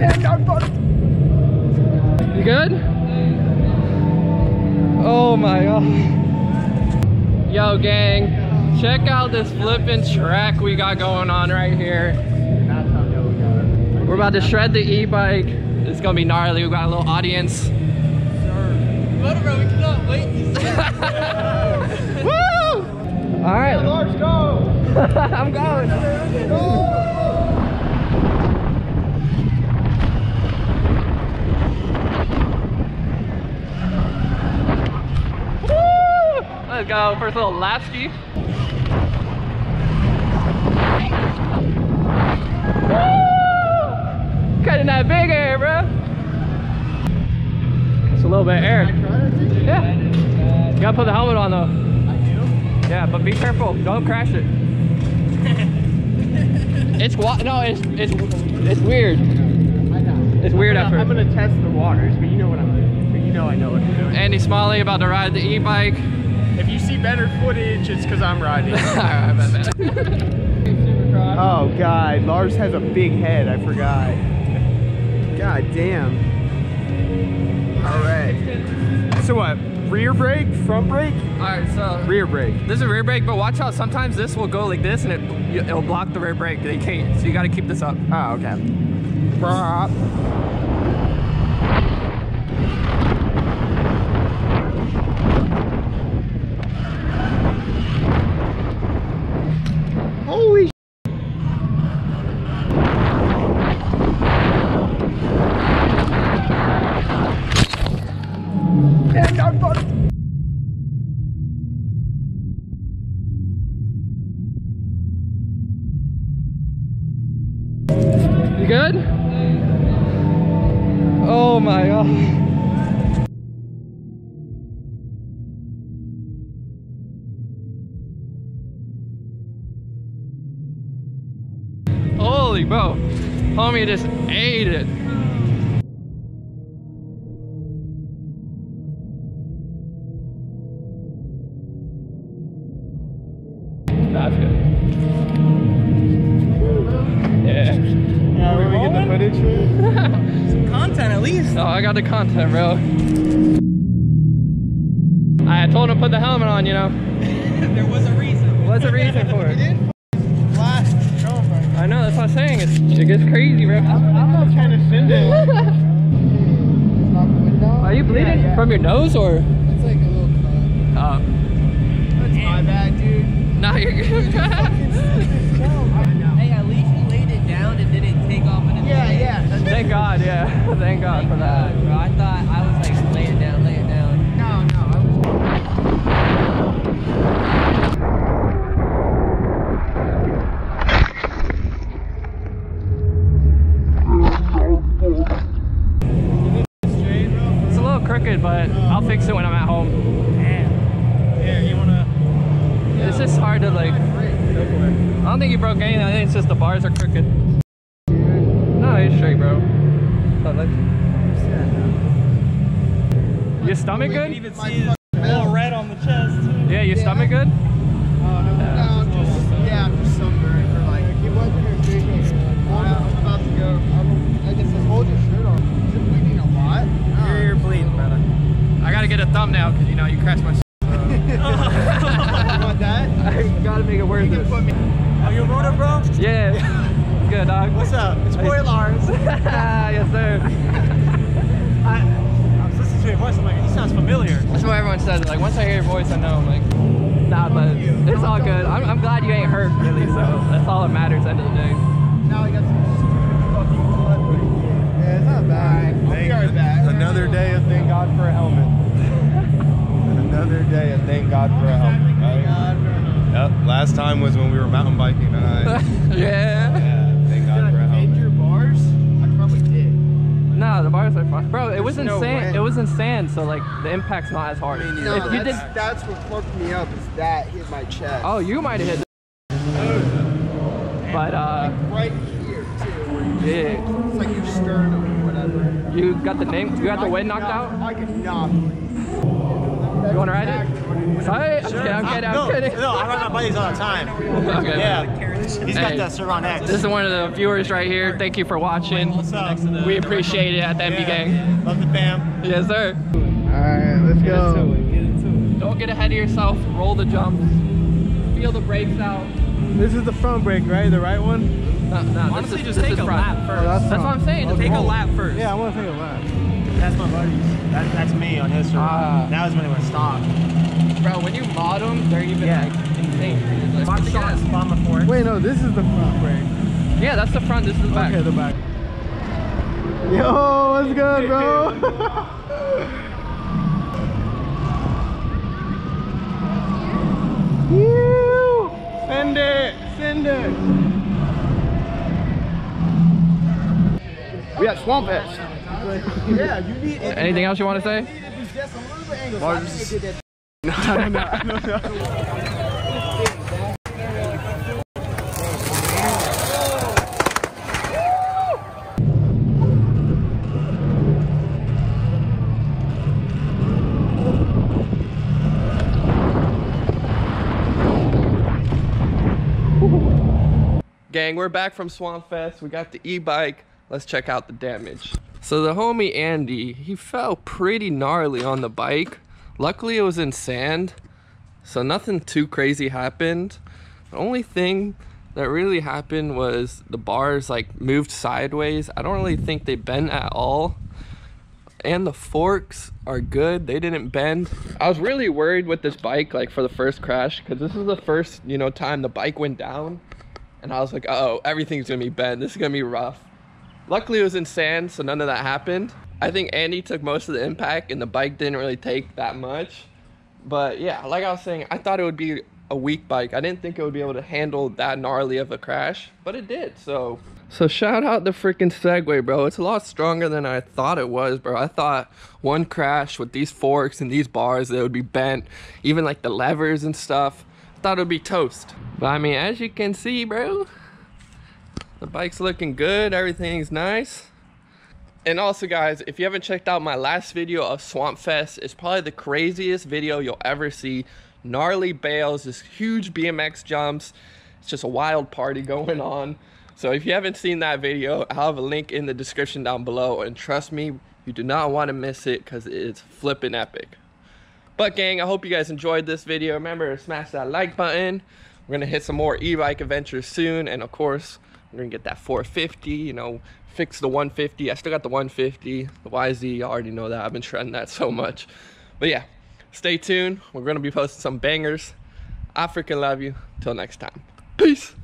You good? Oh my god. Yo gang, check out this flipping track we got going on right here. We're about to shred the e-bike. It's gonna be gnarly. We got a little audience. MotoBroo, we cannot wait to see it. Woo! Alright. Yeah, Lars, go! I'm going. Go! Let's go. First little lap ski. Woo! Cutting that big air, bro. It's a little bit of air. Yeah. You gotta put the helmet on though. I do? Yeah, but be careful. Don't crash it. It's weird. It's weird at first. I'm gonna test the waters, but you know what I'm doing. But you know I know what I'm doing. Andy Smalley about to ride the e-bike. If you see better footage, it's because I'm riding. Alright, bet. Oh god, Lars has a big head, I forgot. God damn. Alright. So what? Rear brake? Front brake? Alright, so rear brake. This is a rear brake, but watch out, sometimes this will go like this and it'll block the rear brake. They can't, so you gotta keep this up. Oh, okay. Holy sh**. You good? Oh my god. Holy bro, homie just ate it. That's good. Yeah. Yeah, we're gonna get the footage for it. Some content at least. Oh, I got the content, bro. I told him to put the helmet on, you know. There was a reason. What's the reason for it? You didn't flash the show, I know, that's what I'm saying. It gets crazy, bro. I'm not trying to send it. Are you bleeding from your nose or? It's like a little cut. Oh. That's my bad, dude. No, you're good. Hey, at least you laid it down and didn't take off in the Yeah. Thank God, yeah. Thank God for that. Bro, I thought I was like, lay it down, lay it down. No, It's a little crooked, but I'll fix it when I'm at home. Damn. Here, you wanna? It's just hard to like. I don't think you broke anything. I think it's just the bars are crooked. No, you're straight, bro. Your stomach good? You can even see it all red on the chest too. Yeah, your stomach good? I'm just sunburned for like. It wasn't a big I'm about to go. I guess just hold your shirt on. Is it bleeding a lot? You're bleeding, brother. I gotta get a thumbnail because you know you crashed my. You want that? I gotta make it worth it. Are you a MotoBroo? Yeah. Good, dog. What's up? It's boy Lars. Yes, sir. I was listening to your voice. I'm like, he sounds familiar. That's what everyone says. Like, once I hear your voice, I know. I'm like, nah, but it's all good. I'm glad you ain't hurt, really. So that's all that matters at the end of the day. Now I got some fucking blood. Yeah, it's not bad. I'll be right back. Another day of thank God for a helmet. Another day of thank God for a helmet. Right? Yep. Last time was when we were mountain biking. Yeah. Yeah. Thank God for a helmet. Did your bars? I probably did. No, the bars are fine, bro. It was in no sand. way. It was in sand, so like the impact's not as hard. No, if you did, that's what fucked me up. Is that hit my chest? oh, you might have hit. But like right here too. yeah, It's like your sternum or whatever. you got the name. You got the wind knocked out. I could not breathe. You want to ride it? Alright, I'm kidding. No, I ride my buddies all the time. Okay. Yeah. He's got that Surron X. This is one of the viewers right here. Thank you for watching. What's up? We appreciate it at the MB Gang. Love the fam. Yes, sir. Alright, let's go. Don't get ahead of yourself. Roll the jumps. Feel the brakes out. This is the front brake, right? The right one? No, Honestly, this just is take a front. lap first. That's what I'm saying. Just Take a lap first. Yeah, I want to take a lap. That's my buddies. That's me on his Surron. That was when it went stock. Bro, when you mod them, they're even like insane. Like, Box the gas. Bomb for it. Wait, no, this is the front brake. yeah, that's the front. This is the back. Okay, the back. Yo, what's good, bro? Send it, send it. We at Swamp Fest. Yeah, you need it. Anything else you want to say? Just a little bit angle. No. Gang, we're back from Swamp Fest. We got the e-bike. Let's check out the damage. So the homie Andy, he fell pretty gnarly on the bike. Luckily it was in sand, so nothing too crazy happened. The only thing that really happened was the bars like moved sideways. I don't really think they bent at all. And the forks are good, they didn't bend. I was really worried with this bike like for the first crash, because this is the first, you know, time the bike went down. And I was like, uh-oh, everything's gonna be bent. This is gonna be rough. Luckily it was in sand, so none of that happened. I think Andy took most of the impact and the bike didn't really take that much. But yeah, like I was saying, I thought it would be a weak bike. I didn't think it would be able to handle that gnarly of a crash, but it did, so shout out the freaking Segway, bro. It's a lot stronger than I thought it was, bro. I thought one crash with these forks and these bars, they would be bent. Even like the levers and stuff. Thought it would be toast. But I mean, as you can see, bro, the bike's looking good, everything's nice. And also guys, if you haven't checked out my last video of Swamp Fest, it's probably the craziest video you'll ever see. Gnarly bales, just huge BMX jumps. It's just a wild party going on. So if you haven't seen that video, I'll have a link in the description down below, and trust me, you do not want to miss it because it's flipping epic. But gang, I hope you guys enjoyed this video. Remember to smash that like button. We're gonna hit some more e-bike adventures soon, and of course we're gonna get that 450, you know, fix the 150. I still got the 150, the YZ, you already know that. I've been shredding that so much. But yeah, stay tuned. We're gonna be posting some bangers. I freaking love you. Till next time, peace.